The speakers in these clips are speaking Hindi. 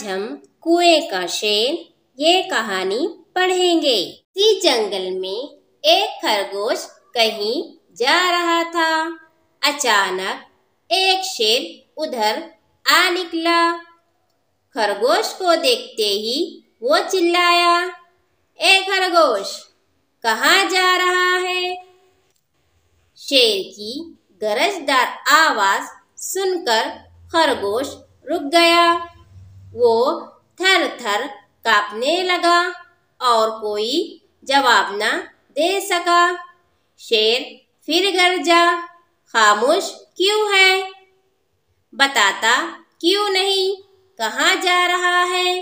हम कुएं का शेर ये कहानी पढ़ेंगे। इसी जंगल में एक खरगोश कहीं जा रहा था। अचानक एक शेर उधर आ निकला। खरगोश को देखते ही वो चिल्लाया, ए खरगोश, कहाँ जा रहा है? शेर की गरजदार आवाज सुनकर खरगोश रुक गया। वो थर थर कांपने लगा और कोई जवाब न दे सका। शेर फिर गरजा, खामोश क्यों है? बताता क्यों नहीं, कहाँ जा रहा है?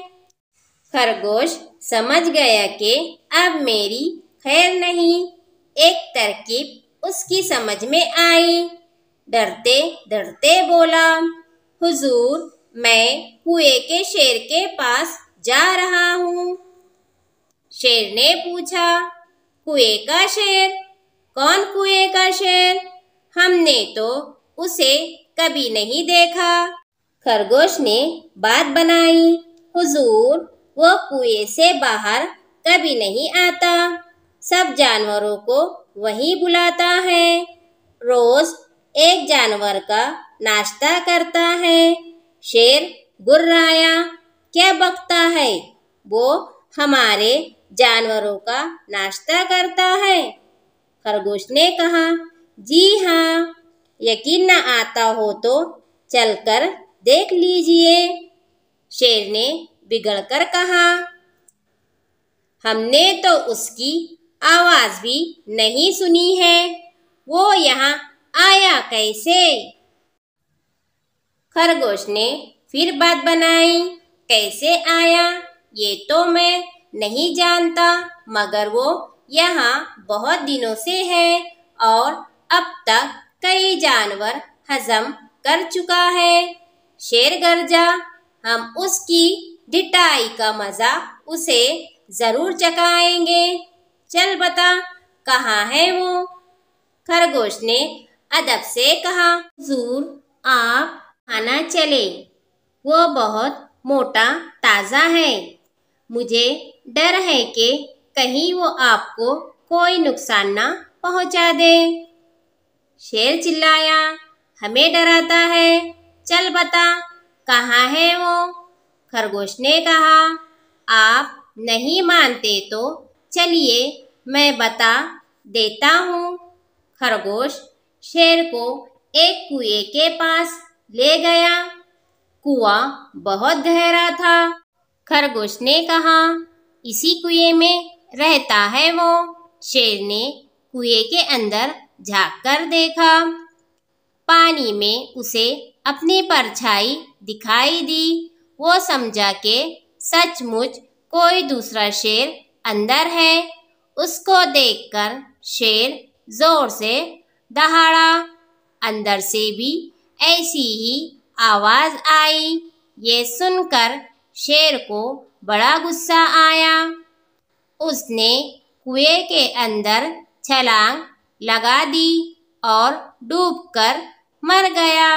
खरगोश समझ गया कि अब मेरी खैर नहीं। एक तरकीब उसकी समझ में आई। डरते डरते बोला, हुजूर, मैं कुएं के शेर के पास जा रहा हूँ। शेर ने पूछा, कुएं का शेर? कौन कुएं का शेर? हमने तो उसे कभी नहीं देखा। खरगोश ने बात बनाई, हुजूर, वो कुएं से बाहर कभी नहीं आता। सब जानवरों को वही बुलाता है। रोज एक जानवर का नाश्ता करता है। शेर गुर्राया, क्या बकता है? वो हमारे जानवरों का नाश्ता करता है। खरगोश ने कहा, जी हाँ, यकीन न आता हो तो चलकर देख लीजिए। शेर ने बिगड़कर कहा, हमने तो उसकी आवाज भी नहीं सुनी है। वो यहाँ आया कैसे? खरगोश ने फिर बात बनाई, कैसे आया ये तो मैं नहीं जानता, मगर वो यहाँ बहुत दिनों से है और अब तक कई जानवर हजम कर चुका है। शेर गरजा, हम उसकी ढिठाई का मजा उसे जरूर चखाएंगे। चल बता, कहाँ है वो? खरगोश ने अदब से कहा, हुजूर, आप खाना चले, वो बहुत मोटा ताजा है। मुझे डर है कि कहीं वो आपको कोई नुकसान ना पहुंचा दे। शेर चिल्लाया, हमें डराता है, चल बता, कहाँ है वो? खरगोश ने कहा, आप नहीं मानते तो चलिए मैं बता देता हूँ। खरगोश शेर को एक कुएं के पास ले गया। कुआं बहुत गहरा था। खरगोश ने कहा, इसी कुएं में रहता है वो। शेर ने कुएं के अंदर झांक कर देखा। पानी में उसे अपनी परछाई दिखाई दी। वो समझा कि सचमुच कोई दूसरा शेर अंदर है। उसको देखकर शेर जोर से दहाड़ा। अंदर से भी ऐसी ही आवाज आई। ये सुनकर शेर को बड़ा गुस्सा आया। उसने कुएं के अंदर छलांग लगा दी और डूबकर मर गया।